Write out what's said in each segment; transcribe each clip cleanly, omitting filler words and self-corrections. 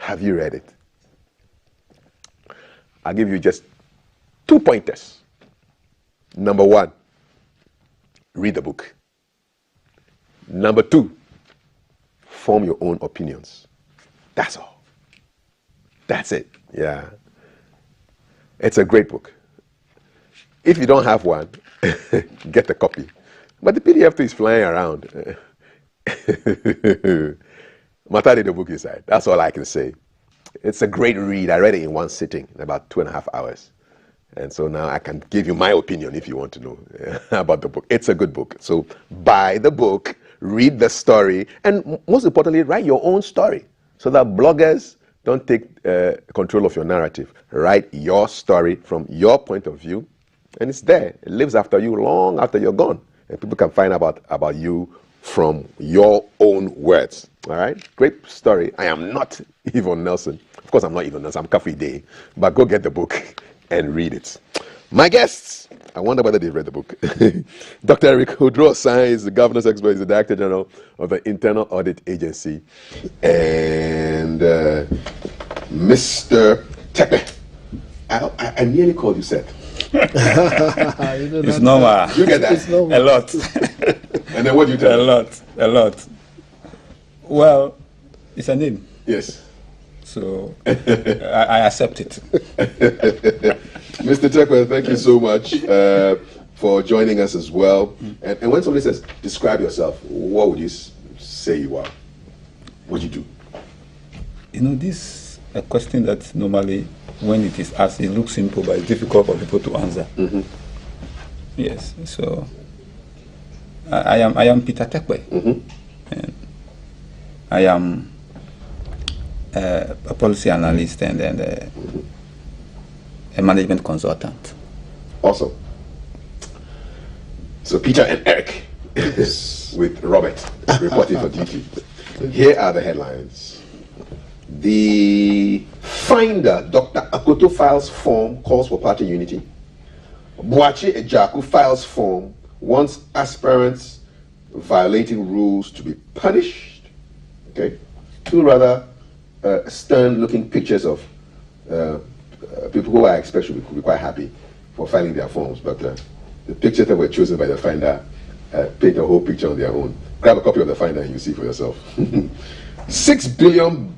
Have you read it? I'll give you just 2 pointers. Number 1, read the book. Number 2, form your own opinions. That's all. That's it. Yeah. It's a great book. If you don't have one, get a copy. But the PDF too is flying around. Matadi, the book inside. That's all I can say. It's a great read. I read it in one sitting, in about 2.5 hours. And so now I can give you my opinion if you want to know about the book. It's a good book. So buy the book, read the story, and most importantly, write your own story so that bloggers don't take control of your narrative. Write your story from your point of view, and it's there. It lives after you long after you're gone. And people can find out about you from your own words. All right? Great story. I am not Yvonne Nelson. Of course, I'm not Yvonne Nelson. I'm Kafui Day. But go get the book and read it. My guests, I wonder whether they've read the book. Dr. Eric Oduor-Osai is the governance expert. He's the Director General of the Internal Audit Agency. And Mr. Tekpe. I nearly called you Seth. It's normal. You get that? A lot. And then what do you tell me? A lot. Well, it's a name. Yes. So I accept it. Mr. Tekpe, thank you so much for joining us as well. And when somebody says, describe yourself, what would you say you are? What do you do? You know, this is a question that normally, when it is asked, it looks simple, but it's difficult for people to answer. Mm-hmm. Yes, so I am Peter Tekpe. Mm-hmm. And I am a policy analyst and a management consultant. Awesome. So Peter and Eric with Robert reporting for duty. Here are the headlines. The finder, Dr. Akoto, files form, calls for party unity. Boakye Ejaku files form, wants aspirants violating rules to be punished. Okay, two rather stern-looking pictures of people who I expect should be quite happy for filing their forms, but the pictures that were chosen by the finder paint a whole picture on their own. Grab a copy of the finder and you see for yourself. $6 billion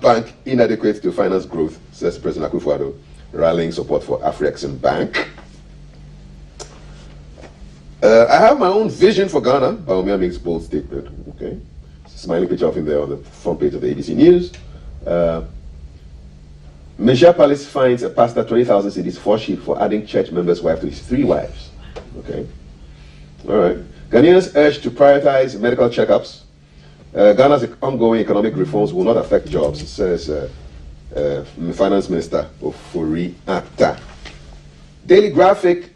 bank inadequate to finance growth, says President Akufo-Addo, rallying support for Afreximbank. I have my own vision for Ghana. Bawumia makes bold statement. Okay, smiling picture of him there on the front page of the ABC News. Misha Palace finds a pastor 20,000 cedis for sheep for adding church members' wife to his 3 wives. Okay, all right. Ghanaians urged to prioritize medical checkups. Ghana's ongoing economic reforms will not affect jobs, says Finance Minister Ofori Atta. Daily Graphic.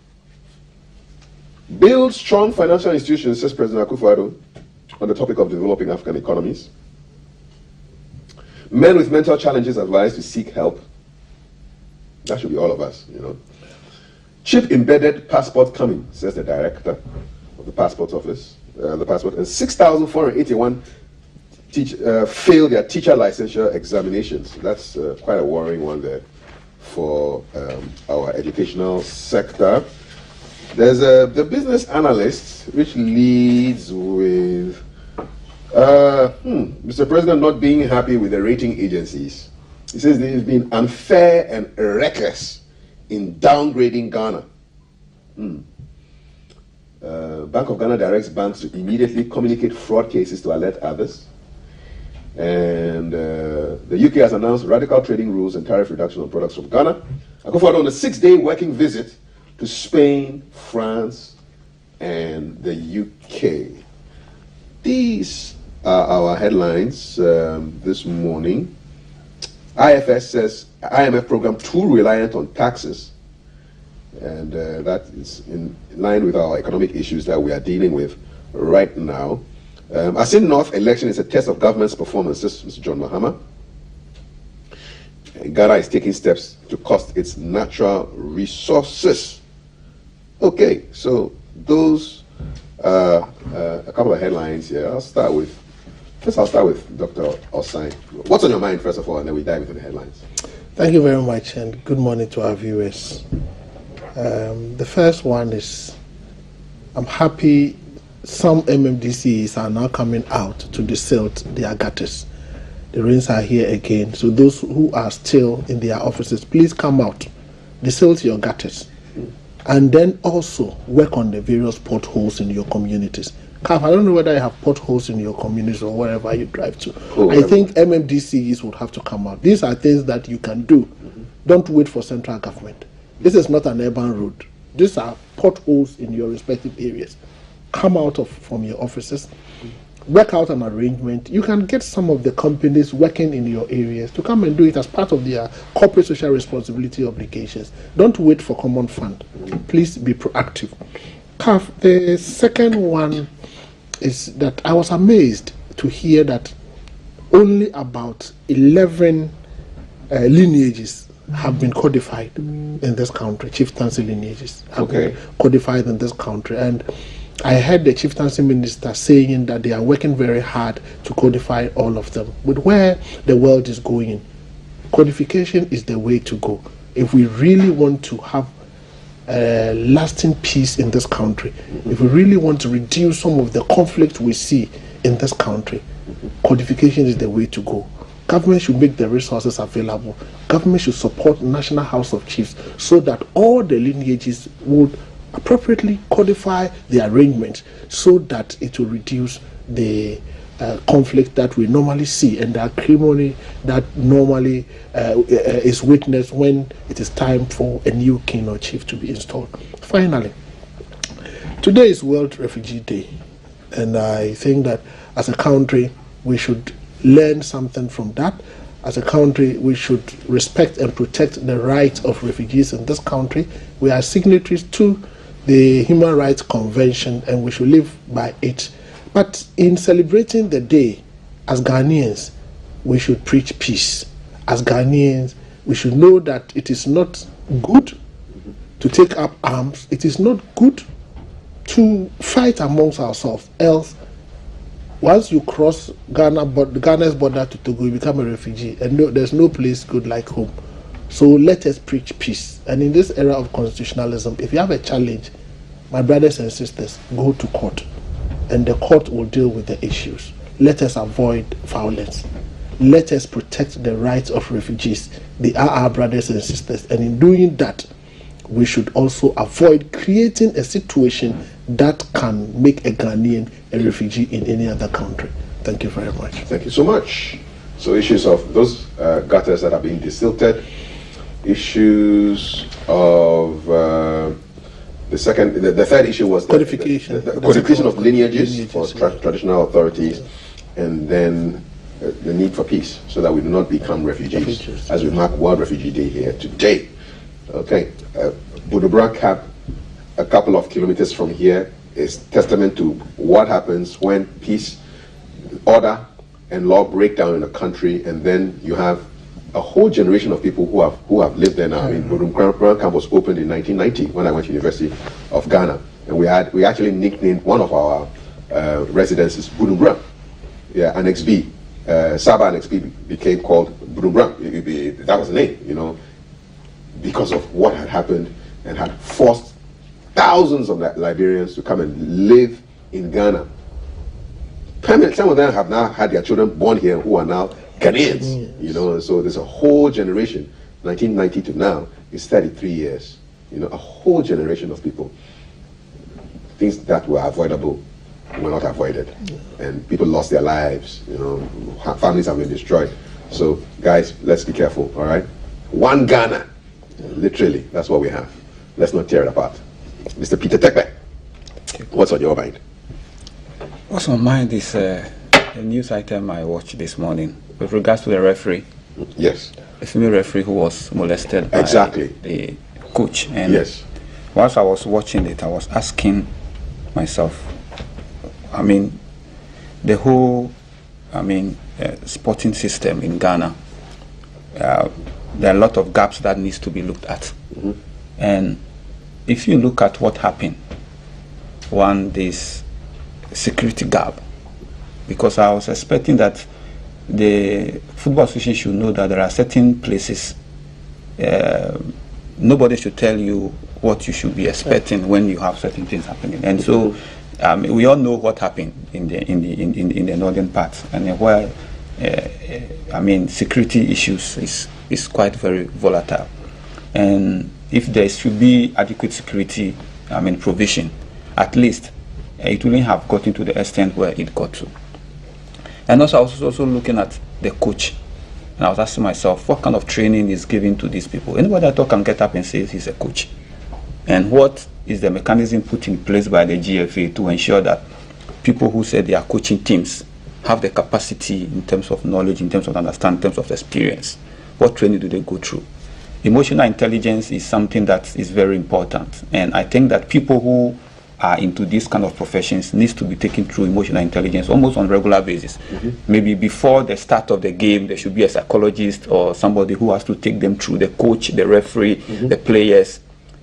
Build strong financial institutions, says President Akufo-Addo, on the topic of developing African economies. Men with mental challenges advised to seek help. That should be all of us, you know. Chip-embedded passport coming, says the director of the passport office. And 6,481 failed their teacher licensure examinations. That's quite a worrying one there for our educational sector. There's the business analyst, which leads with Mr. President not being happy with the rating agencies. He says they've been unfair and reckless in downgrading Ghana. Bank of Ghana directs banks to immediately communicate fraud cases to alert others. And the UK has announced radical trading rules and tariff reduction on products from Ghana. Akufo-Addo on a 6-day working visit to Spain, France, and the UK. These are our headlines this morning. IFS says IMF program too reliant on taxes, and that is in line with our economic issues that we are dealing with right now. Asin North election is a test of government's performance, says Mr. John Mahama. Ghana is taking steps to cost its natural resources. Okay, so those a couple of headlines here. I'll start with First, I'll start with Dr. Osai. What's on your mind, first of all, and then we dive into the headlines. Thank you very much, and good morning to our viewers. The first one is, I'm happy some MMDCs are now coming out to desilt their gutters. The rains are here again, so those who are still in their offices, please come out, desilt your gutters, and then also work on the various potholes in your communities. Kaf, I don't know whether you have potholes in your communities or wherever you drive to. I think MMDCs would have to come out. These are things that you can do. Don't wait for central government. This is not an urban road. These are potholes in your respective areas. Come out from your offices, work out an arrangement. You can get some of the companies working in your areas to come and do it as part of their corporate social responsibility obligations. Don't wait for common fund. Please be proactive. Kaf, the second one is that I was amazed to hear that only about 11 lineages have been codified in this country. Chieftaincy lineages have been codified in this country. And I heard the chieftaincy minister saying that they are working very hard to codify all of them. With where the world is going, codification is the way to go. If we really want to have lasting peace in this country, if we really want to reduce some of the conflict we see in this country, codification is the way to go. Government should make the resources available. Government should support National House of Chiefs so that all the lineages would appropriately codify the arrangements so that it will reduce the conflict that we normally see and the acrimony that normally is witnessed when it is time for a new king or chief to be installed. Finally, today is World Refugee Day, and I think that as a country we should learn something from that. As a country, we should respect and protect the rights of refugees in this country. We are signatories to the Human Rights Convention and we should live by it. But in celebrating the day, as Ghanaians, we should preach peace. As Ghanaians, we should know that it is not good to take up arms. It is not good to fight amongst ourselves. Else, once you cross Ghana's border to Togo, you become a refugee, and there's no place good like home. So let us preach peace. And in this era of constitutionalism, if you have a challenge, my brothers and sisters, go to court, and the court will deal with the issues. Let us avoid violence. Let us protect the rights of refugees. They are our brothers and sisters, and in doing that, we should also avoid creating a situation that can make a Ghanaian a refugee in any other country. Thank you very much. Thank you so much. So issues of those gutters that are being desilted, issues of the third issue was codification. The codification of lineages for traditional authorities, and then the need for peace so that we do not become refugees as we mark World Refugee Day here today. Okay, Budu Cap, a couple of kilometers from here, is testament to what happens when peace, order, and law break down in a country, and then you have a whole generation of people who have lived there now. I mean, Budu Camp was opened in 1990 when I went to University of Ghana, and we actually nicknamed one of our residences Budu. Yeah, Annex B, Saba Annex B became called Budu. That was the name, you know, because of what had happened and had forced thousands of Liberians to come and live in Ghana. Some of them have now had their children born here who are now Ghanaians, you know, and so there's a whole generation, 1990 to now, is 33 years, you know, a whole generation of people. Things that were avoidable were not avoided, and people lost their lives, you know, families have been destroyed. So, guys, let's be careful, all right? One Ghana, literally, that's what we have. Let's not tear it apart. Mr. Peter Tekpe, what's on your mind? What's on mind is a news item I watched this morning with regards to the referee. Yes. A female referee who was molested by the coach. And yes. Whilst I was watching it, I was asking myself, I mean, the whole, sporting system in Ghana, there are a lot of gaps that needs to be looked at. Mm-hmm. And if you look at what happened, one, this security gap, because I was expecting that the Football Association should know that there are certain places nobody should tell you what you should be expecting when you have certain things happening. And so we all know what happened in the northern part, and where security issues is quite very volatile. And if there should be adequate security provision, at least it wouldn't have gotten to the extent where it got to. And also I was also looking at the coach, and I was asking myself, what kind of training is given to these people? Anybody at all can get up and say he's a coach. And what is the mechanism put in place by the GFA to ensure that people who say they are coaching teams have the capacity in terms of knowledge, in terms of understanding, in terms of experience? What training do they go through? Emotional intelligence is something that is very important. And I think that people who are into this kind of professions needs to be taken through emotional intelligence almost on a regular basis. Maybe before the start of the game, there should be a psychologist or somebody who has to take them through, the coach, the referee, the players,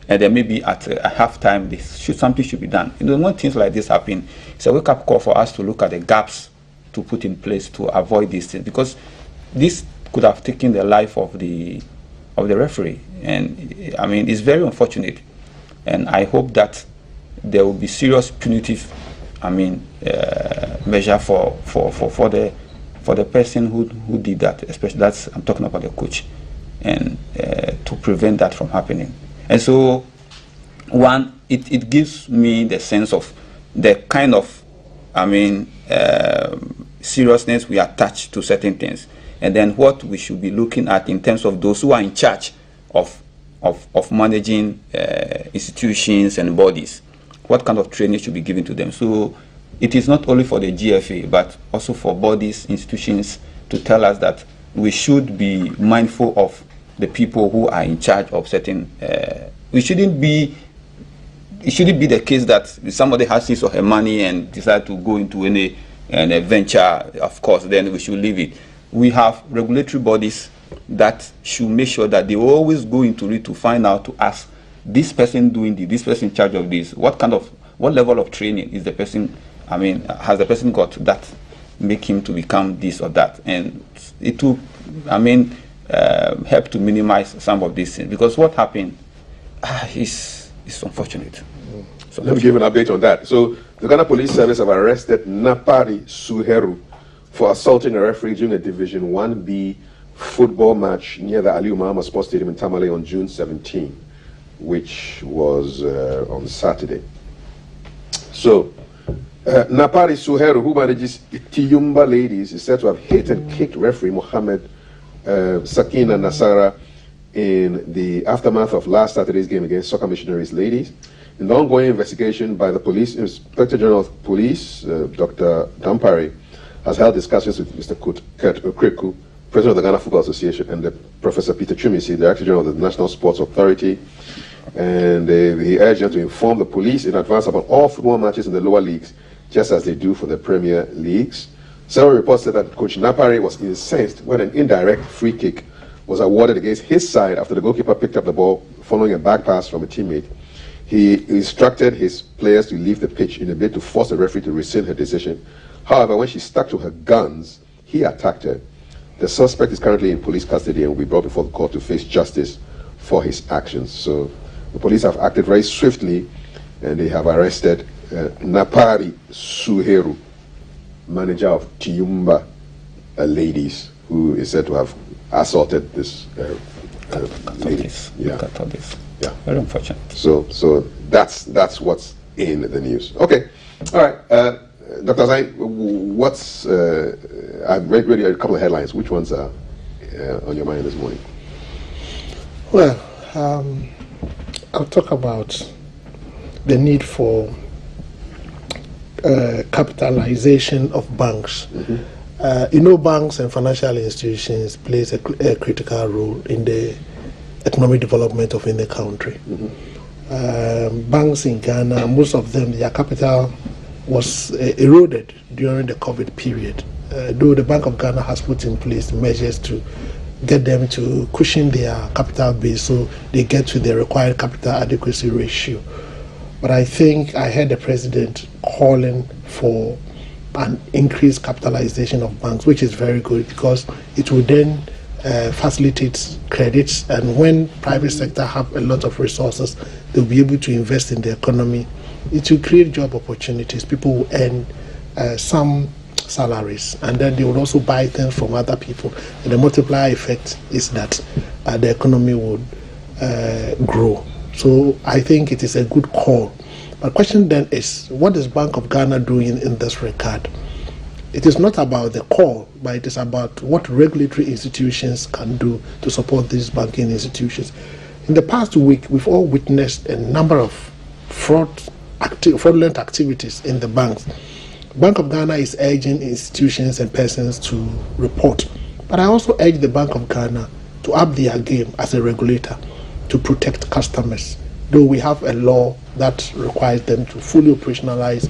and then maybe at a halftime, something should be done. When things like this happen, it's a wake-up call for us to look at the gaps to put in place to avoid these things, because this could have taken the life of the referee, and it's very unfortunate. And I hope that there will be serious punitive, measure for the person who did that. Especially I'm talking about the coach, and to prevent that from happening. And so, one, it gives me the sense of the kind of, seriousness we attach to certain things, and then what we should be looking at in terms of those who are in charge of managing institutions and bodies. What kind of training should be given to them? So it is not only for the GFA, but also for bodies, institutions, to tell us that we should be mindful of the people who are in charge of certain. It shouldn't be the case that somebody has his or her money and decide to go into any venture. Of course, then we should leave it. We have regulatory bodies that should make sure that they always go into it to find out, to ask, this person doing this person in charge of this, what level of training is the person, has the person got that make him to become this or that? And it will, help to minimize some of these things, because what happened is unfortunate. So let me give an update on that. So the Ghana Police Service have arrested Napari Suheru for assaulting a referee during a Division 1B football match near the Aliu Mahama Sports Stadium in Tamale on June 17, which was on Saturday. So Napari Suheru, who manages Tiyumba Ladies, is said to have hit and kicked referee Mohammed Sakina Nasara in the aftermath of last Saturday's game against Soccer Missionaries Ladies. In the ongoing investigation by the Police Inspector General of Police, Dr. Dampare, has held discussions with Mr. Kurt Okreku, President of the Ghana Football Association, and Professor Peter Chumisi, Director General of the National Sports Authority. And he urged them to inform the police in advance about all football matches in the lower leagues, just as they do for the Premier Leagues. Several reports said that Coach Napari was incensed when an indirect free kick was awarded against his side after the goalkeeper picked up the ball following a back pass from a teammate. He instructed his players to leave the pitch in a bid to force the referee to rescind her decision. However, when she stuck to her guns, he attacked her. The suspect is currently in police custody and will be brought before the court to face justice for his actions. So the police have acted very swiftly, and they have arrested Napari Suheru, manager of Tiyumba Ladies, who is said to have assaulted this lady. Yeah. Very unfortunate. So that's what's in the news. Okay, all right. Dr. Zain, what's I've read a couple of headlines. Which ones are on your mind this morning? Well, I'll talk about the need for capitalization of banks. Banks and financial institutions plays a critical role in the economic development of any country. Banks in Ghana, most of them, their capital was eroded during the COVID period, though the Bank of Ghana has put in place measures to get them to cushion their capital base so they get to the required capital adequacy ratio. But I think I heard the president calling for an increased capitalization of banks, which is very good because it will then facilitate credits, and when private sector have a lot of resources, they'll be able to invest in the economy. It will create job opportunities. People will earn some salaries, and then they will also buy things from other people. And the multiplier effect is that the economy would grow. So I think it is a good call. My question then is, what is Bank of Ghana doing in this regard? It is not about the call, but it is about what regulatory institutions can do to support these banking institutions. In the past week, we've all witnessed a number of fraudulent activities in the banks. Bank of Ghana is urging institutions and persons to report. But I also urge the Bank of Ghana to up their game as a regulator to protect customers. Though we have a law that requires them to fully operationalize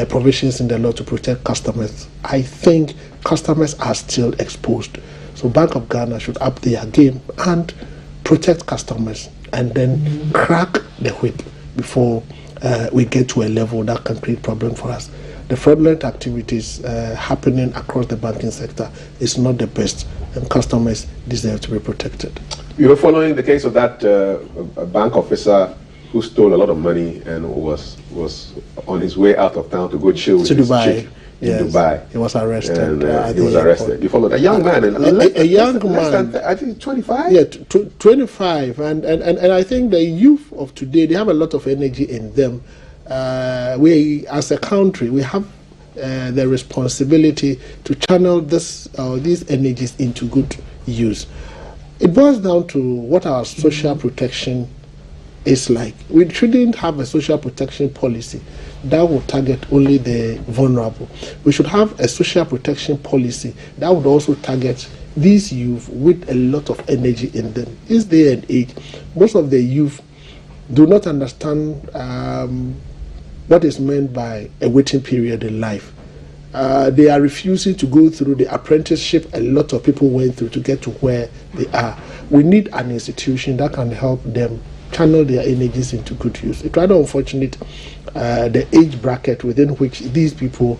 provisions in the law to protect customers, I think customers are still exposed. So Bank of Ghana should up their game and protect customers, and then crack the whip before we get to a level that can create problem for us. The fraudulent activities happening across the banking sector is not the best, and customers deserve to be protected. You were following the case of that bank officer who stole a lot of money and was on his way out of town to go chill with his chick in Dubai. He was arrested. And he was arrested. You followed a young man. A young man. I think 25? Yeah, 25. And I think the youth of today, they have a lot of energy in them. We, as a country, we have the responsibility to channel these energies into good use. It boils down to what our social protection is like. We shouldn't have a social protection policy that will target only the vulnerable. We should have a social protection policy that would also target these youth with a lot of energy in them. This day and age, most of the youth do not understand what is meant by a waiting period in life. They are refusing to go through the apprenticeship a lot of people went through to get to where they are. We need an institution that can help them channel their energies into good use. It's rather unfortunate the age bracket within which these people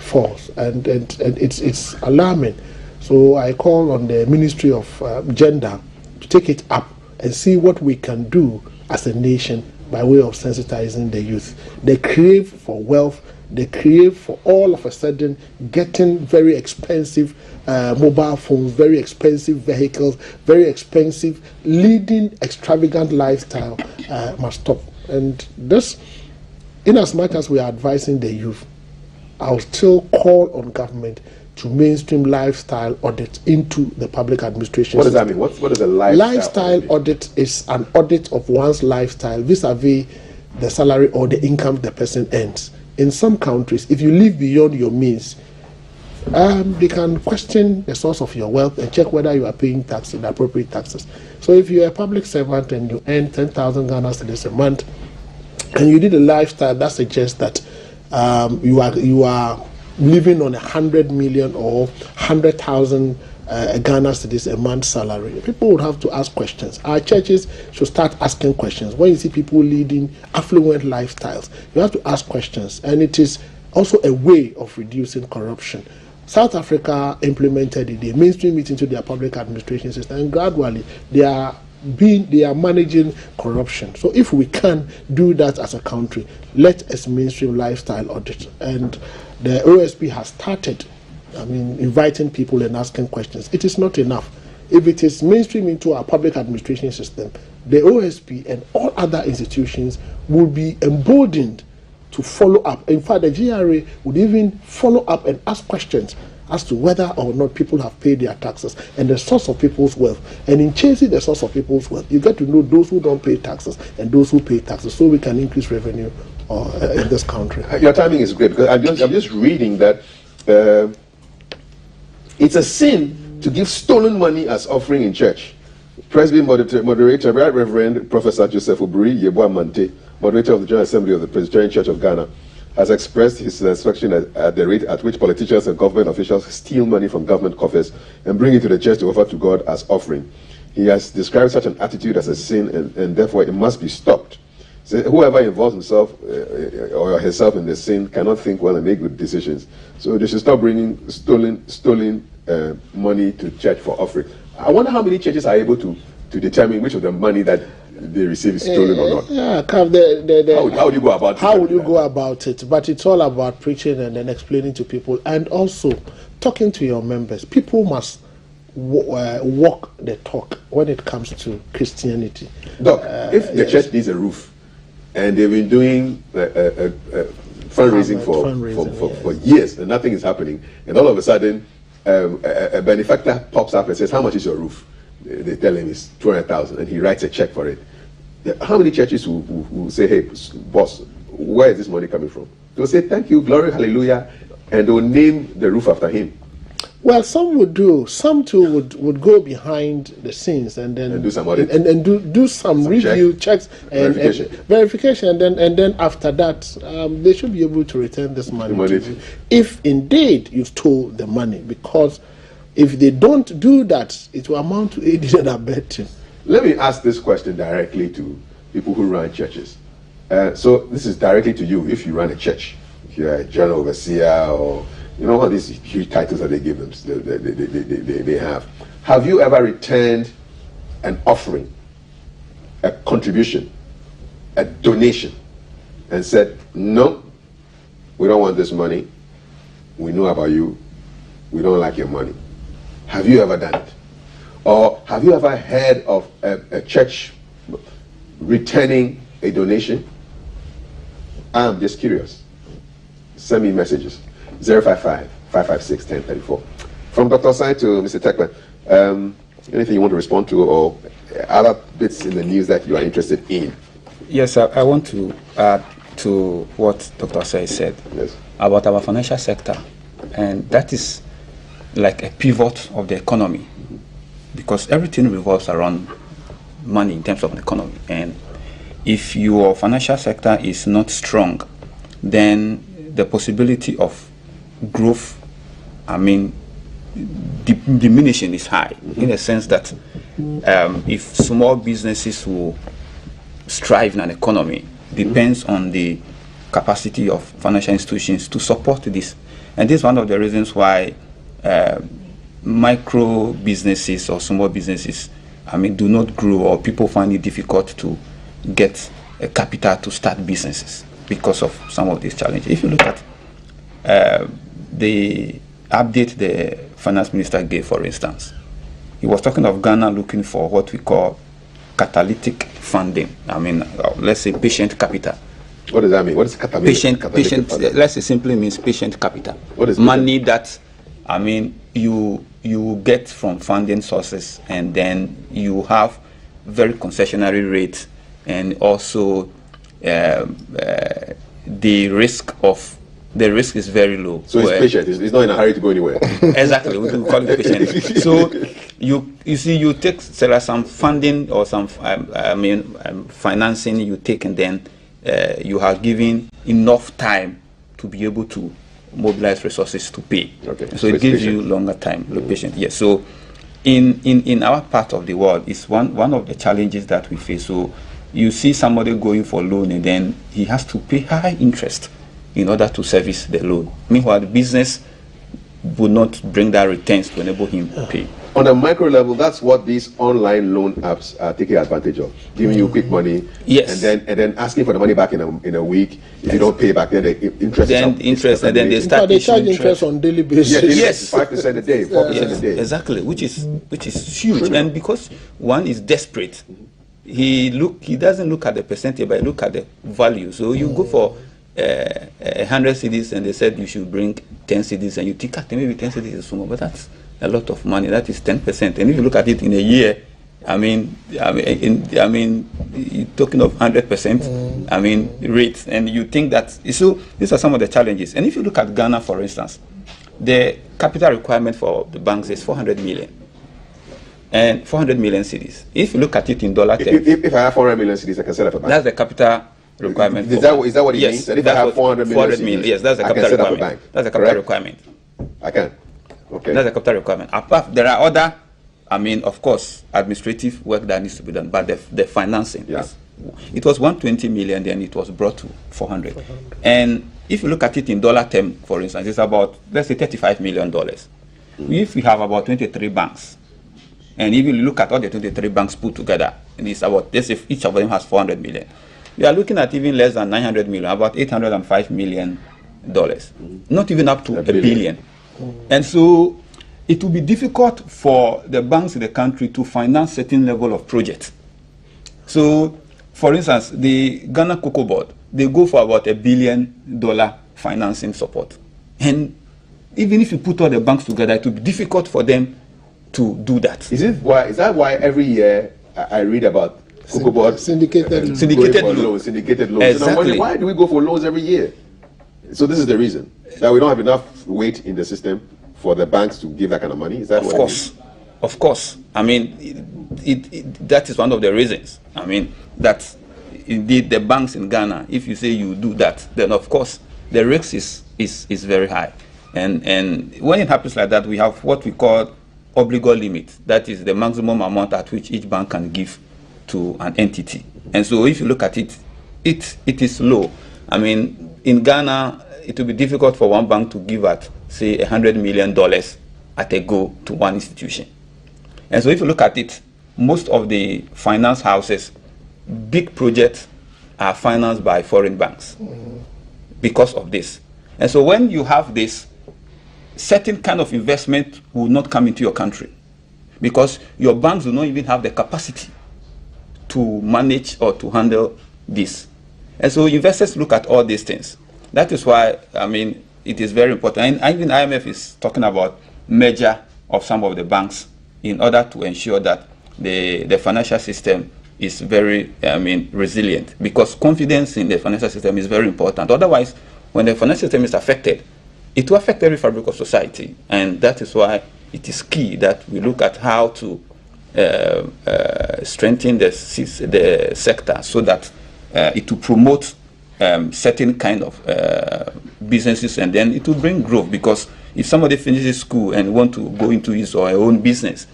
falls, and it's alarming. So I call on the Ministry of Gender to take it up and see what we can do as a nation by way of sensitizing the youth. They crave for wealth. They crave for all of a sudden getting very expensive mobile phones, very expensive vehicles, very expensive, leading extravagant lifestyle must stop. And this, in as much as we are advising the youth, I'll still call on government to mainstream lifestyle audit into the public administration. What does that mean? What is a lifestyle audit? Is an audit of one's lifestyle vis-a-vis the salary or the income the person earns. In some countries, if you live beyond your means, they can question the source of your wealth and check whether you are paying taxes, the appropriate taxes. So if you're a public servant and you earn 10,000 Ghana cedis a month, and you did a lifestyle that suggests that you are living on 100 million or 100,000 Ghana cedis a month salary, people would have to ask questions. Our churches should start asking questions. When you see people leading affluent lifestyles, you have to ask questions, and it is also a way of reducing corruption. South Africa implemented it. They mainstream it into their public administration system, and gradually they are managing corruption. So if we can do that as a country, let us mainstream lifestyle audit. And the OSP has started inviting people and asking questions. It is not enough. If it is mainstream into our public administration system, the OSP and all other institutions will be emboldened to follow up. In fact, the GRA would even follow up and ask questions as to whether or not people have paid their taxes and the source of people's wealth. And in chasing the source of people's wealth, you get to know those who don't pay taxes and those who pay taxes, so we can increase revenue in this country. Your timing is great, because I'm just reading that it's a sin to give stolen money as offering in church. Presby moderator, Right Reverend Professor Joseph Oburi Yeboah Mante, moderator of the General Assembly of the Presbyterian Church of Ghana, has expressed his satisfaction at the rate at which politicians and government officials steal money from government coffers and bring it to the church to offer to God as offering. He has described such an attitude as a sin, and therefore it must be stopped. So whoever involves himself or herself in the sin cannot think well and make good decisions. So they should stop bringing stolen money to church for offering. I wonder how many churches are able to determine which of the money that they receive is stolen or not. Yeah, how would you go about it? How would you go about it? But it's all about preaching and then explaining to people, and also talking to your members. People must walk the talk when it comes to Christianity. Doc, if the church needs a roof, and they've been doing fundraising for years, and nothing is happening, and all of a sudden a benefactor pops up and says, "How much is your roof?" They tell him it's 200,000, and he writes a check for it. How many churches will say, "Hey, boss, where is this money coming from?" They'll say, "Thank you, glory, hallelujah," and they'll name the roof after him. Well, some would do. Some too would go behind the scenes and then do some audit and do some review checks and verification, and then after that, they should be able to return this money to you, if indeed you stole the money. Because if they don't do that, it will amount to aiding and abetting. Let me ask this question directly to people who run churches. So this is directly to you. If you run a church, if you're a general overseer, or you know what these huge titles that they give them, they have. Have you ever returned an offering, a contribution, a donation, and said, "No, we don't want this money. We know about you. We don't like your money"? Have you ever done it? Or have you ever heard of a church returning a donation? I'm just curious. Send me messages. 055-556-1034. From Dr. Osai to Mr. Tekla, anything you want to respond to, or other bits in the news that you are interested in? Yes, I want to add to what Dr. Osai said about our financial sector, and that is like a pivot of the economy, because everything revolves around money in terms of the economy. And if your financial sector is not strong, then the possibility of growth, diminishing is high, in a sense that if small businesses will strive in an economy, depends on the capacity of financial institutions to support this. And this is one of the reasons why micro businesses or small businesses, do not grow, or people find it difficult to get a capital to start businesses because of some of these challenges. If you look at the update the finance minister gave, for instance, he was talking of Ghana looking for what we call catalytic funding. Let's say patient capital. What does that mean? What is catalytic? Patient. Let's say simply means patient capital. What is money that you get from funding sources, and then you have very concessionary rates, and also the risk is very low. So it's patient. It's not in a hurry to go anywhere. Exactly, we can call it patient. So you take, there are some funding or some financing you take, and then you are given enough time to be able to mobilize resources to pay. Okay. So it gives you longer time, patient. Yes. So in our part of the world, it's one of the challenges that we face. So you see somebody going for loan, and then he has to pay high interest in order to service the loan. Meanwhile, the business would not bring that returns to enable him to pay. On a micro level, that's what these online loan apps are taking advantage of, giving you quick money, yes, and then asking for the money back in a week. If you don't pay back, then the interest. And then they start. They charge interest on daily basis. Yes, 5% a day, 4% a day. Exactly, which is huge. And because one is desperate, he doesn't look at the percentage, but he look at the value. So you go for 100 cedis, and they said you should bring 10 cedis, and you think maybe 10 cedis is small, but that's a lot of money. That is 10%. And if you look at it in a year, you're talking of 100%. Rates, and you think that. So these are some of the challenges. And if you look at Ghana, for instance, the capital requirement for the banks is 400 million. And 400 million cedis. If you look at it in dollar terms, if I have 400 million cedis, I can set up a bank. That's the capital requirement. Is that what it means? That if I have 400 million, yes, that's the capital requirement. That's the capital requirement. I can. Okay. That's the capital requirement. Apart, there are other, of course, administrative work that needs to be done, but the financing it was 120 million, then it was brought to 400. And if you look at it in dollar term, for instance, it's about, let's say, $35 million. If we have about 23 banks, and if you look at all the 23 banks put together, and it's about, let's say each of them has 400 million. We are looking at even less than 900 million, about $805 million. Not even up to a billion. And so it will be difficult for the banks in the country to finance certain level of projects. So, for instance, the Ghana Cocoa Board, they go for about $1 billion financing support. And even if you put all the banks together, it will be difficult for them to do that. Is that why every year I read about Cocoa Board syndicated loans? Exactly. And I'm wondering, why do we go for loans every year? So this is the reason that we don't have enough weight in the system for the banks to give that kind of money. Is that Of course. I mean, that is one of the reasons. I mean, that indeed the banks in Ghana, if you say you do that, then of course the risk is very high. And when it happens like that, we have what we call obligor limit. That is the maximum amount at which each bank can give to an entity. And so if you look at it, it is low. I mean, in Ghana, it will be difficult for one bank to give at, say, $100 million at a go to one institution. And so if you look at it, most of the finance houses, big projects are financed by foreign banks because of this. And so when you have this, certain kind of investment will not come into your country because your banks do not even have the capacity to manage or to handle this. And so investors look at all these things. That is why, I mean, it is very important. And even IMF is talking about merger of some of the banks in order to ensure that the financial system is very, resilient, because confidence in the financial system is very important. Otherwise, when the financial system is affected, it will affect every fabric of society. And that is why it is key that we look at how to strengthen the sector so that it will promote certain kind of businesses, and then it will bring growth. Because if somebody finishes school and want to go into his or her own business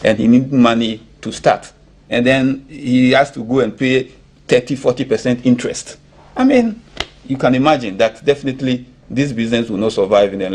and he needs money to start, and then he has to go and pay 30-40% interest, I mean, you can imagine that definitely this business will not survive within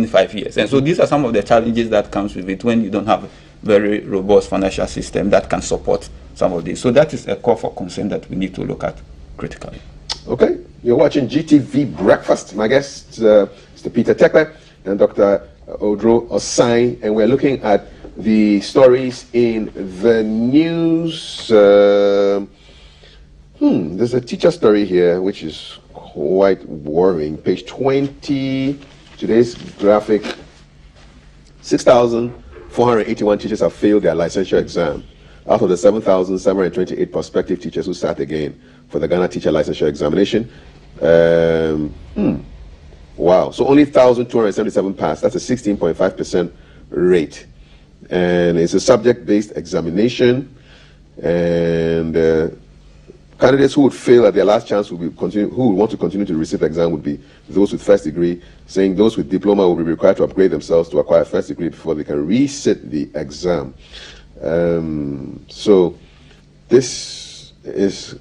5 years. And so these are some of the challenges that comes with it when you don't have a very robust financial system that can support some of this. So that is a call for concern that we need to look at critically. Okay, you're watching GTV Breakfast. My guest, Mr. Peter Tekle and Dr. Odro Osai, and we're looking at the stories in the news. There's a teacher story here which is quite worrying. Page 20, today's graphic. 6,481 teachers have failed their licensure exam out of the 7,728 prospective teachers who sat again for the Ghana Teacher Licensure Examination. Wow, so only 1,277 passed. That's a 16.5% rate. And it's a subject-based examination, and candidates who would fail at their last chance who would want to continue to receive the exam would be those with first degree, saying those with diploma will be required to upgrade themselves to acquire first degree before they can resit the exam. So this is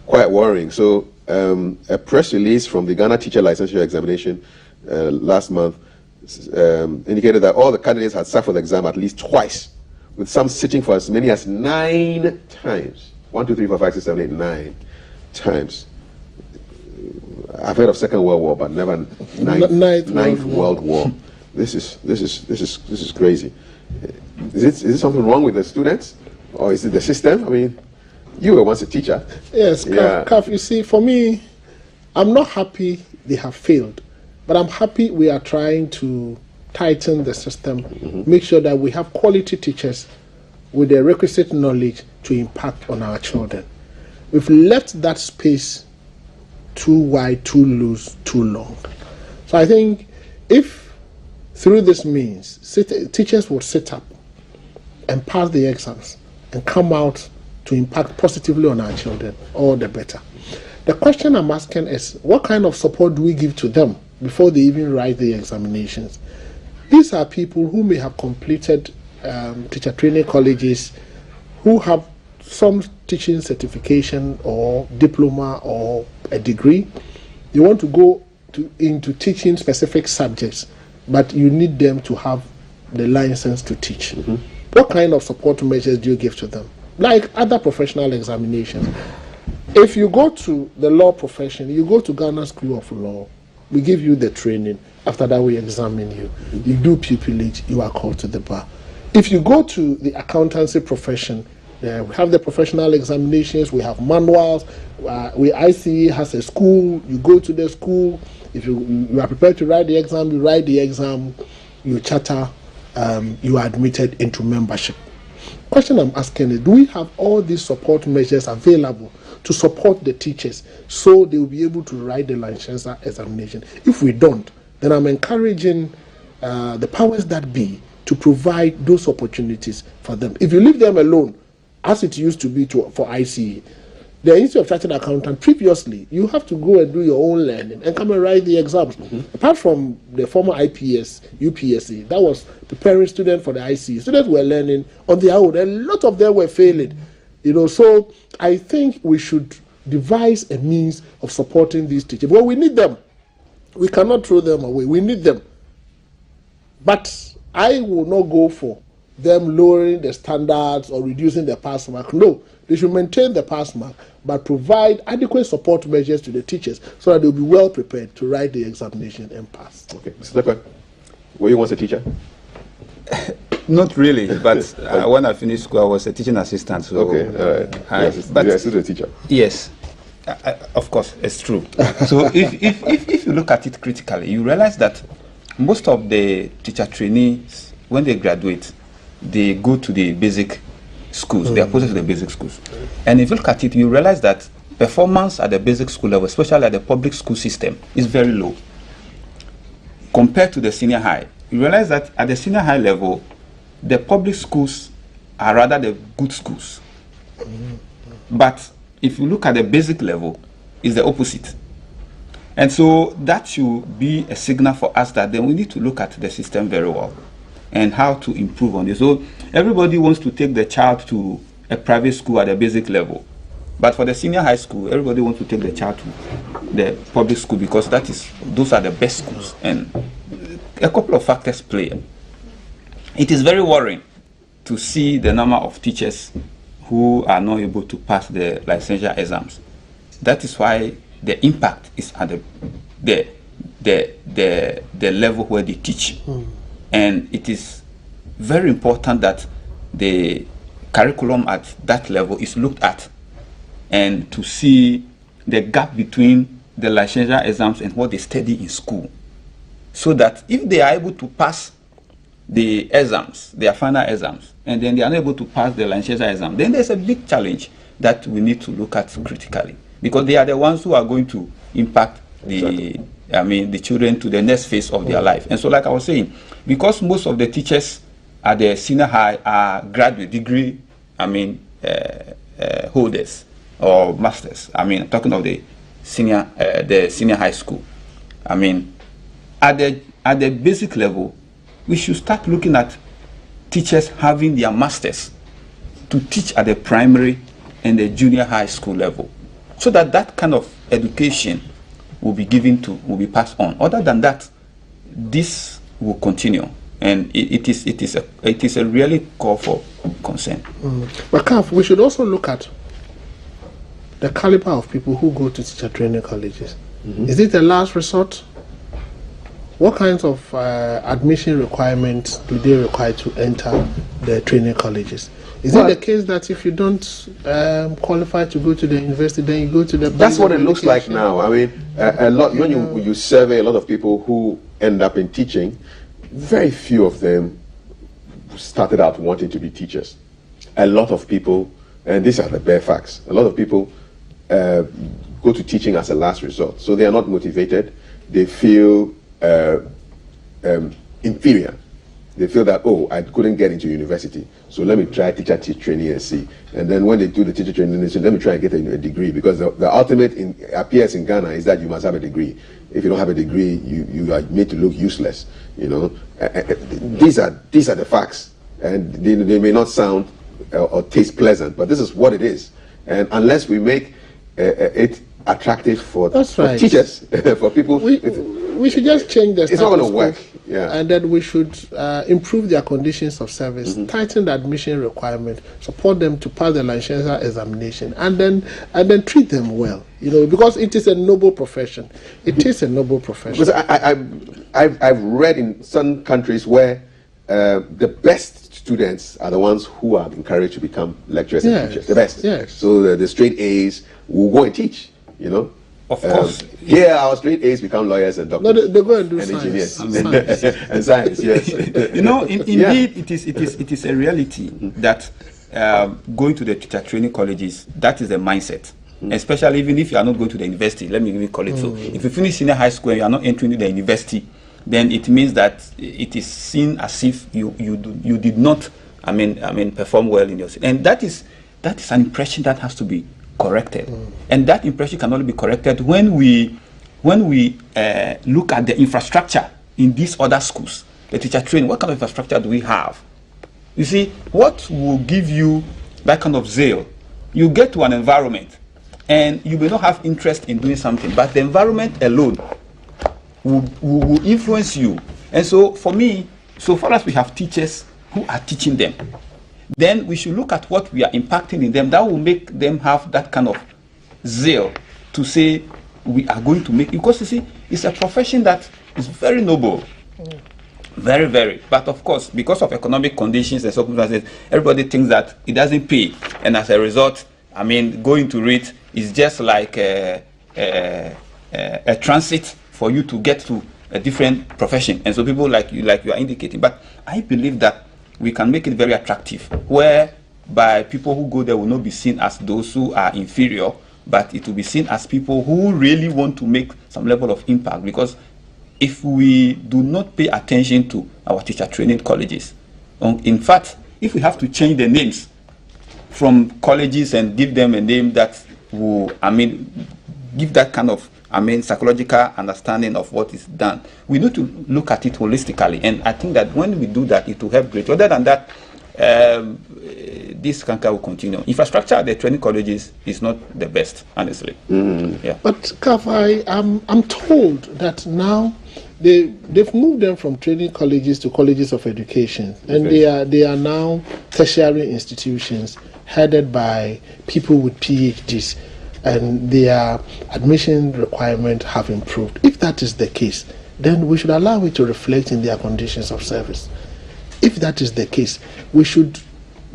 quite worrying. So a press release from the Ghana Teacher Licensure Examination last month indicated that all the candidates had sat for the exam at least twice, with some sitting for as many as 9 times. 1, 2, 3, 4, 5, 6, 7, 8, 9 times. I've heard of Second World War, but never Ninth World War. This is crazy. Is it something wrong with the students, or is it the system? I mean, you were once a teacher. Yes, Kaf, you see, for me, I'm not happy they have failed, but I'm happy we are trying to tighten the system, make sure that we have quality teachers with the requisite knowledge to impact on our children. We've left that space too wide, too loose, too long. So I think if through this means teachers will sit up and pass the exams and come out to impact positively on our children, all the better. The question I'm asking is, what kind of support do we give to them before they even write the examinations? These are people who may have completed teacher training colleges, who have some teaching certification or diploma or a degree. You want to go into teaching specific subjects, but you need them to have the license to teach. What kind of support measures do you give to them? Like other professional examinations. If you go to the law profession, you go to Ghana School of Law, we give you the training. After that, we examine you. You do pupillage, you are called to the bar. If you go to the accountancy profession, we have the professional examinations, we have manuals, ICE has a school, you go to the school. If you are prepared to write the exam, you write the exam, you charter, you are admitted into membership. Question I'm asking is, do we have all these support measures available to support the teachers so they will be able to write the licensure examination? If we don't, then I'm encouraging the powers that be to provide those opportunities for them. If you leave them alone, as it used to be for ICE, the Institute of Chartered Accountant, previously, you have to go and do your own learning and come and write the exams. Apart from the former IPS, UPSA, that was preparing students for the ICE. Students were learning on their own. A lot of them were failing. So I think we should devise a means of supporting these teachers. Well, we need them. We cannot throw them away. We need them. But I will not go for them lowering the standards or reducing the pass mark. No, they should maintain the pass mark, but provide adequate support measures to the teachers so that they'll be well prepared to write the examination and pass. Okay, Mr. Lekwa, were you once a teacher? Not really, but when I finished school, I was a teaching assistant. So okay, all right. But you're still a teacher. Yes, of course, it's true. So if you look at it critically, you realize that most of the teacher trainees, when they graduate, they go to the basic schools. They are posted to the basic schools. And if you look at it, you realize that performance at the basic school level, especially at the public school system, is very low compared to the senior high. You realize that at the senior high level, the public schools are rather the good schools. But if you look at the basic level, it's the opposite. And so that should be a signal for us that then we need to look at the system very well and how to improve on this. So everybody wants to take the child to a private school at the basic level. But for the senior high school, everybody wants to take the child to the public school because those are the best schools. And a couple of factors play. It is very worrying to see the number of teachers who are not able to pass the licensure exams. That is why the impact is at the level where they teach. And it is very important that the curriculum at that level is looked at and to see the gap between the licensure exams and what they study in school. So that if they are able to pass the exams, their final exams, and then they are not able to pass the licensure exam, then there's a big challenge that we need to look at critically. Because they are the ones who are going to impact the children to the next phase of their life. And so, like I was saying, because most of the teachers at the senior high are graduate degree, holders or masters. I'm talking of the senior high school. At the basic level, we should start looking at teachers having their masters to teach at the primary and the junior high school level, so that kind of education will be passed on. Other than that, this will continue, and it is a really call for concern. But Kaf, we should also look at the caliber of people who go to teacher training colleges. Is it a last resort? What kinds of admission requirements do they require to enter the training colleges? Is it the case that if you don't qualify to go to the university, then you go to the... That's what it looks like now. A lot, when you survey a lot of people who end up in teaching, very few of them started out wanting to be teachers. A lot of people, and these are the bare facts, a lot of people go to teaching as a last resort. So they are not motivated. They feel inferior. They feel that, I couldn't get into university, so let me try teacher training and see. And then when they do the teacher training, they say, let me try and get a degree, because the ultimate appears in Ghana is that you must have a degree. If you don't have a degree, you are made to look useless. These are the facts, and they may not sound or taste pleasant, but this is what it is. And unless we make it attractive for teachers, for people, we should just change the it's not going to work. Yeah. And then we should improve their conditions of service, tighten the admission requirement, support them to pass the licensure examination, and then treat them well. Because it is a noble profession. It is a noble profession. Because I've read in some countries where the best students are the ones who are encouraged to become lecturers and teachers. The best. Yes. So the straight A's will go and teach. Of course. Our straight A's become lawyers and doctors. No, they go and do and science. engineers and science. Yes. Indeed, it is a reality that going to the teacher training colleges, that is the mindset. Especially even if you are not going to the university, let me even call it so. If you finish senior high school and you are not entering the university, then it means that it is seen as if you did not perform well in your city. And that is an impression that has to be corrected. And that impression can only be corrected when we look at the infrastructure in these other schools. The teacher training, what kind of infrastructure do we have? You see, what will give you that kind of zeal? You get to an environment and you may not have interest in doing something, but the environment alone will influence you. And so for me, so far as we have teachers who are teaching them, then we should look at what we are impacting in them that will make them have that kind of zeal to say we are going to make, because you see, it's a profession that is very noble. Very, very. But of course, because of economic conditions and circumstances, everybody thinks that it doesn't pay. And as a result, going to read is just like a transit for you to get to a different profession. And so people like you are indicating. But I believe that we can make it very attractive, whereby people who go there will not be seen as those who are inferior, but it will be seen as people who really want to make some level of impact. Because if we do not pay attention to our teacher training colleges, in fact, if we have to change the names from colleges and give them a name that will, give that kind of, psychological understanding of what is done, we need to look at it holistically. And I think that when we do that, it will help greatly. Other than that, this canker will continue. Infrastructure at the training colleges is not the best, honestly. Yeah. But Kaf, I'm told that now they've moved them from training colleges to colleges of education, and they are now tertiary institutions headed by people with PhDs, and their admission requirements have improved. If that is the case, then we should allow it to reflect in their conditions of service. If that is the case, we should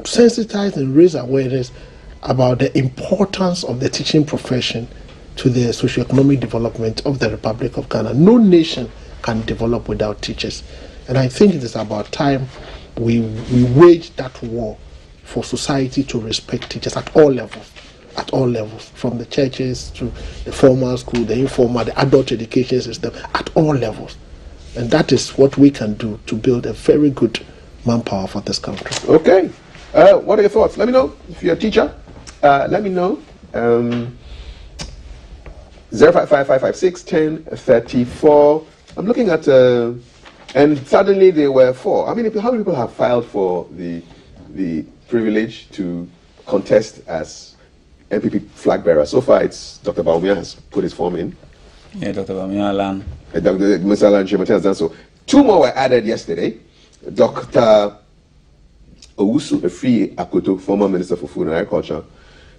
sensitize and raise awareness about the importance of the teaching profession to the socioeconomic development of the Republic of Ghana. No nation can develop without teachers. And I think it is about time we wage that war for society to respect teachers at all levels. At all levels, from the churches to the formal school, the informal, the adult education system, at all levels. And that is what we can do to build a very good manpower for this country. Okay. What are your thoughts? Let me know. If you're a teacher, let me know. 055561034. I'm looking at, and suddenly there were 4. How many people have filed for the privilege to contest as MPP flag bearer? So far, it's Dr. Bawumia has put his form in. Yeah, Dr. Bawumia Alan. Dr. Mr. Alan Chemate has done so. 2 more were added yesterday. Dr. Owusu Efri Akoto, former Minister for Food and Agriculture,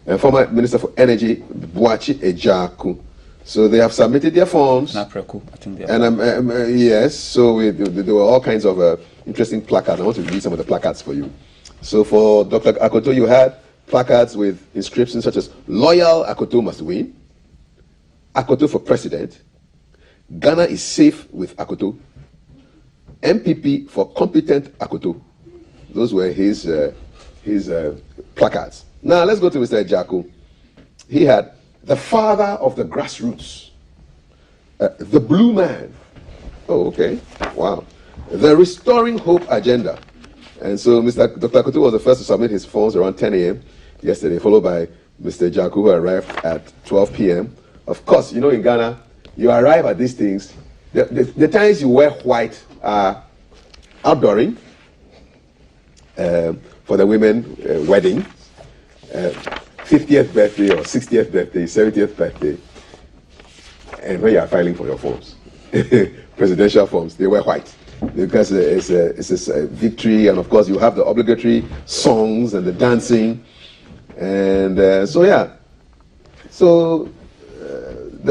and former Minister for Energy, Boachi Ejaku. So they have submitted their forms. Napreku, I think they are. Yes, so there were all kinds of interesting placards. I want to read some of the placards for you. So for Dr. Akoto, you had placards with inscriptions such as "Loyal Akoto must win," "Akoto for president," "Ghana is safe with Akoto," "MPP for competent Akoto." Those were his placards. Now let's go to Mr. Ejaku. He had "the father of the grassroots," "the blue man." Oh, okay, wow. "The restoring hope agenda." And so Dr. Akoto was the first to submit his forms around 10 a.m. yesterday, followed by Mr. Ejaku, who arrived at 12 p.m. Of course, in Ghana, you arrive at these things. The times you wear white are outdooring, for the women wedding, 50th birthday or 60th birthday, 70th birthday, and when you are filing for your forms, presidential forms, they wear white because it's a victory, and of course you have the obligatory songs and the dancing, and the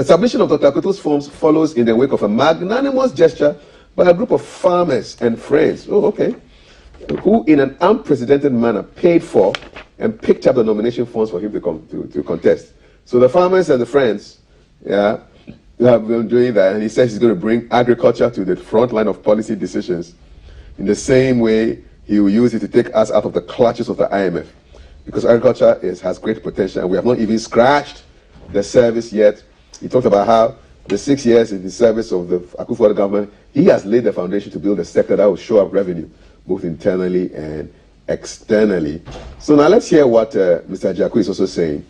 submission of Dr. Akoto's forms follows in the wake of a magnanimous gesture by a group of farmers and friends, who in an unprecedented manner paid for and picked up the nomination forms for him to contest. So the farmers and the friends, have been doing that, and he says he's going to bring agriculture to the front line of policy decisions in the same way he will use it to take us out of the clutches of the IMF, because agriculture has great potential, and we have not even scratched the service yet. He talked about how the 6 years in the service of the Akufo-Addo government, he has laid the foundation to build a sector that will show up revenue, both internally and externally. So now let's hear what Mr. Agyarko is also saying.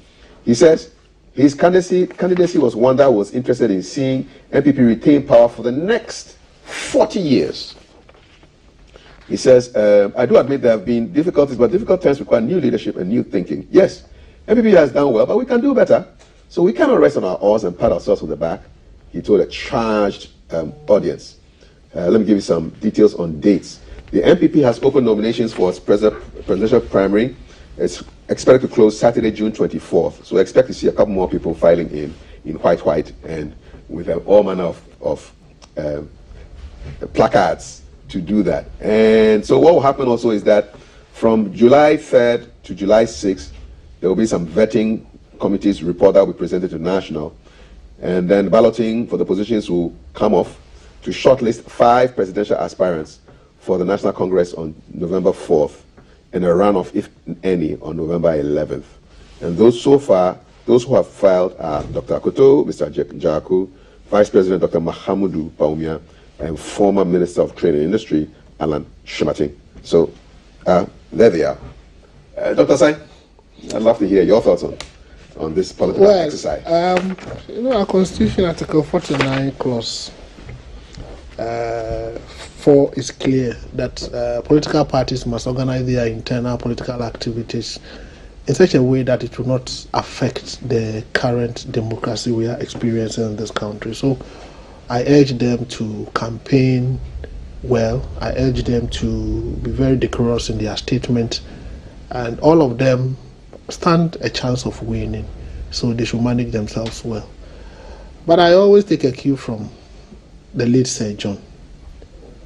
He says his candidacy was one that was interested in seeing NPP retain power for the next 40 years. He says, I do admit there have been difficulties, but difficult times require new leadership and new thinking. Yes, NPP has done well, but we can do better. So we cannot rest on our oars and pat ourselves on the back, he told a charged audience. Let me give you some details on dates. The NPP has opened nominations for its presidential primary. It's expected to close Saturday, June 24th. So expect to see a couple more people filing in white, and with all manner of placards to do that. And so what will happen also is that from July 3rd to July 6th, there will be some vetting committees report that will be presented to National. And then balloting for the positions will come off to shortlist 5 presidential aspirants for the National Congress on November 4th, and a runoff, if any, on November 11th. And those who have filed are Dr. Akoto, Mr. Agyarko, Vice President Dr. Mahamudu Bawumia, and former Minister of Trade and Industry, Alan Kyerematen. So, there they are. Dr. Sai, I'd love to hear your thoughts on this political exercise. Our Constitution, Article 49, Clause 4 is clear that political parties must organize their internal political activities in such a way that it will not affect the current democracy we are experiencing in this country. So I urge them to campaign well. I urge them to be very decorous in their statement, and all of them stand a chance of winning, so they should manage themselves well. But I always take a cue from the late Sir John.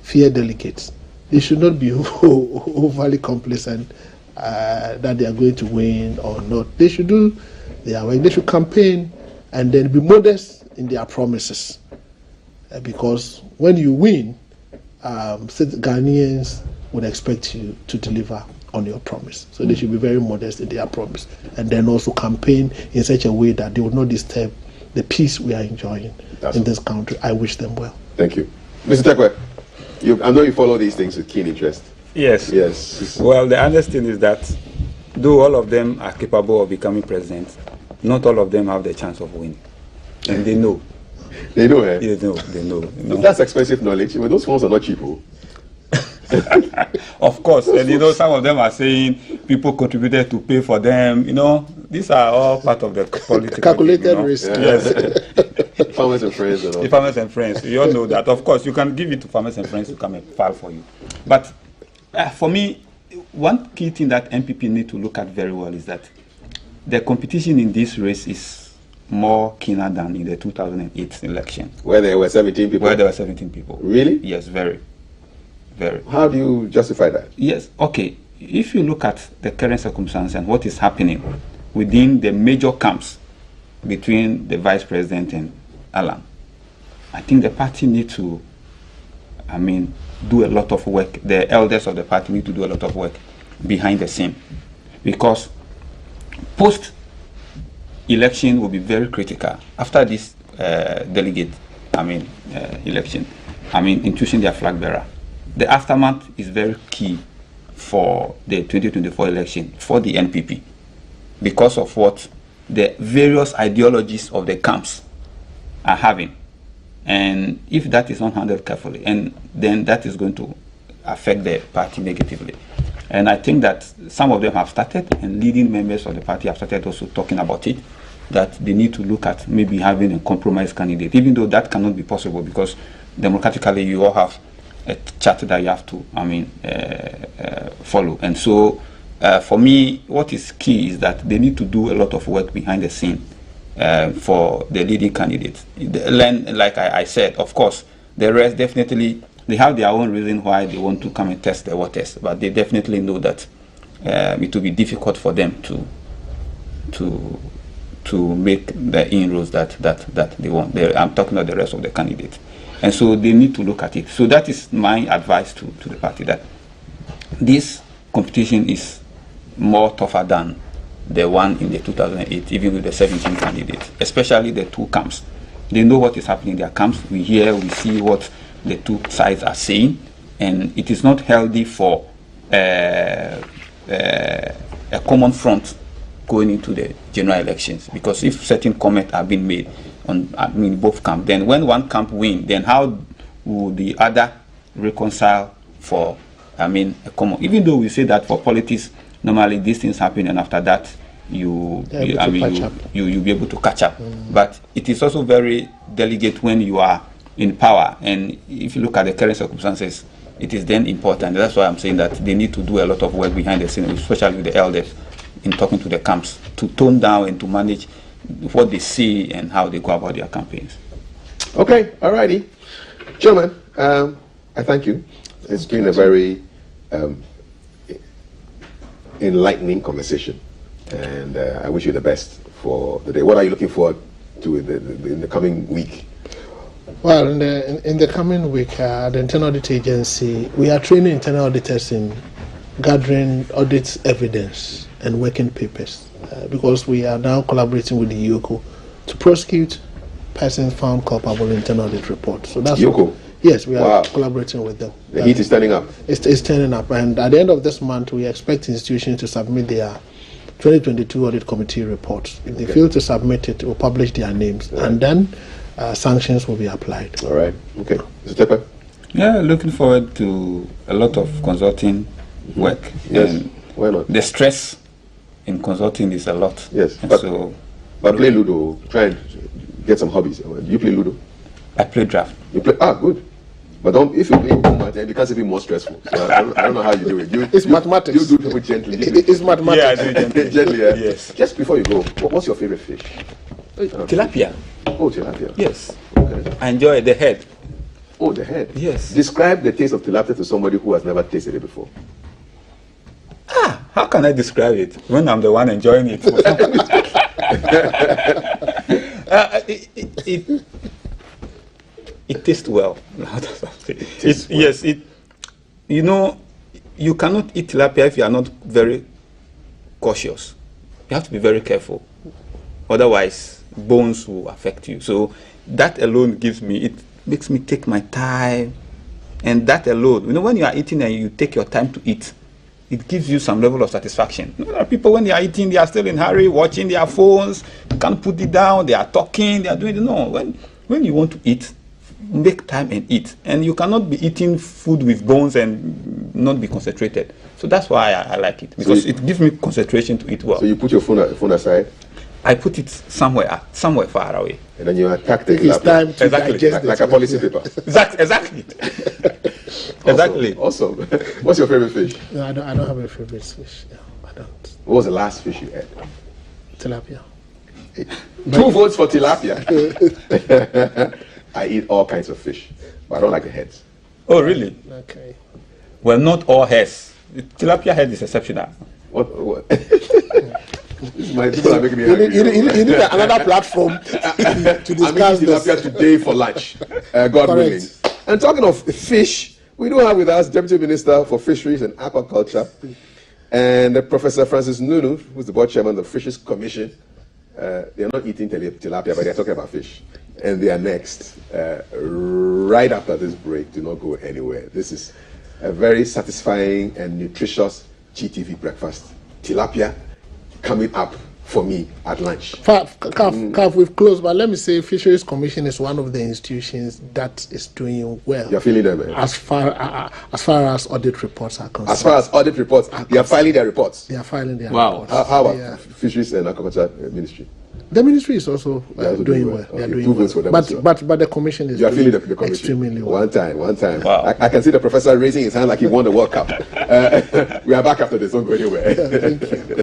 Fear delegates. They should not be overly complacent that they are going to win or not. They should do their work. They should campaign and then be modest in their promises. Because when you win, Ghanaians would expect you to deliver on your promise. So they should be very modest in their promise, and then also campaign in such a way that they will not disturb the peace we are enjoying in this country. I wish them well. Thank you. Mr. Tekwe, I know you follow these things with keen interest. Yes. Well, the honest thing is that though all of them are capable of becoming president, not all of them have the chance of winning. And they know. They know, eh? They know. That's expensive knowledge. But those phones are not cheap. Of course, and some of them are saying people contributed to pay for them. These are all part of the political calculated risk. Yes. Farmers and friends and all. The farmers and friends, you all know that. Of course, you can give it to farmers and friends to come and file for you. But for me, one key thing that NPP need to look at very well is that the competition in this race is more keener than in the 2008 election. Where there were 17 people? Really? Yes, very. Very. How do you justify that? Yes, okay. If you look at the current circumstance and what is happening within the major camps between the Vice President and Alan, I think the party need to, do a lot of work. The elders of the party need to do a lot of work behind the scene, because post-election will be very critical. After this election, in choosing their flag bearer, the aftermath is very key for the 2024 election for the NPP, because of what the various ideologies of the camps are having. And if that is not handled carefully, and then that is going to affect the party negatively. And I think that some of them have started, and leading members of the party have started also talking about it, that they need to look at maybe having a compromise candidate, even though that cannot be possible because democratically you all have a chart that you have to, follow. And so for me, what is key is that they need to do a lot of work behind the scene for the leading candidates. Like I said, of course, the rest definitely, they have their own reason why they want to come and test the waters, but they definitely know that it will be difficult for them to make the inroads that they want. I'm talking about the rest of the candidates. And so they need to look at it. So that is my advice to the party, that this competition is more tougher than the one in the 2008, even with the 17 candidates, especially the two camps. They know what is happening in their camps. We hear, we see what the two sides are saying, and it is not healthy for a common front going into the general elections, because if certain comments are being made on both camps, then when one camp wins, then how will the other reconcile for a common? Even though we say that for politics, normally these things happen, and after that you'll be able to catch up. But it is also very delicate when you are in power, and if you look at the current circumstances, it is then important. That's why I'm saying that they need to do a lot of work behind the scenes, especially with the elders, in talking to the camps, to tone down and to manage what they see and how they go about their campaigns. Okay, all righty. Gentlemen, I thank you. It's been a very enlightening conversation, and I wish you the best for the day. What are you looking forward to in the coming week? Well, in the coming week, at the Internal Audit Agency, we are training internal auditors in gathering audit evidence and working papers, because we are now collaborating with the IOCO to prosecute persons found culpable in internal audit report. So that's IOCO? Yes, we are collaborating with them. The heat is turning up. It's turning up, and at the end of this month, we expect institutions to submit their 2022 audit committee report. If they fail to submit it, we'll publish their names, and then sanctions will be applied. All right. Okay. Mr. Tepper? Yeah, looking forward to a lot of consulting work. Yes. And why not? the stress in consulting is a lot. Yes. And but play Ludo. Try and get some hobbies. Do you play Ludo? I play draft. You play? Good. But if you play too much, it becomes even more stressful. So I don't know how you do it. It's mathematics. You do it gently. It's mathematics. Yeah, I do gently. Gently, yeah. Yes. Just before you go, what's your favorite fish? Tilapia. Oh, tilapia. Yes. Okay. I enjoy the head. Oh, the head. Yes. Describe the taste of tilapia to somebody who has never tasted it before. How can I describe it when I'm the one enjoying it? It tastes well. You cannot eat tilapia if you are not very cautious. You have to be very careful. Otherwise, bones will affect you. So that alone makes me take my time. And that alone, when you are eating and you take your time to eat, it gives you some level of satisfaction. There are people, when they are eating, they are still in a hurry, watching their phones, you can't put it down, they are talking, they are doing it. No, when you want to eat, make time and eat. And you cannot be eating food with bones and not be concentrated. So that's why I like it, because it gives me concentration to eat well. So you put your phone aside? I put it somewhere far away. And then you attack the It's time to digest like a policy paper. Exactly. Exactly. Awesome. What's your favorite fish? No, I don't have a favorite fish. No, I don't. What was the last fish you ate? Tilapia. 2 votes for tilapia. I eat all kinds of fish, but I don't like the heads. Oh, really? Okay. Well, not all heads. The tilapia head is exceptional. What? My people are making me hungry. You need another platform to discuss this. tilapia today for lunch, God willing. And talking of fish, we do have with us Deputy Minister for Fisheries and Aquaculture, and Professor Francis Nunu, who's the board chairman of the Fisheries Commission. They're not eating tilapia, but they're talking about fish. And they are next, right after this break. Do not go anywhere. This is a very satisfying and nutritious GTV breakfast. Tilapia coming up for me at lunch. CAF, we've closed, but let me say Fisheries Commission is one of the institutions that is doing well. You're feeling them, as far as audit reports are concerned. As far as audit reports, they are filing their reports. They are filing their Wow. reports. How about Fisheries and Aquaculture Ministry? The ministry is also also doing well. They are Okay, doing 2 votes for them well. as well. But the commission is You are feeling doing the commission. extremely well. One time. Wow. I can see the professor raising his hand like he won the World Cup. We are back after this. Don't go anywhere. Thank you.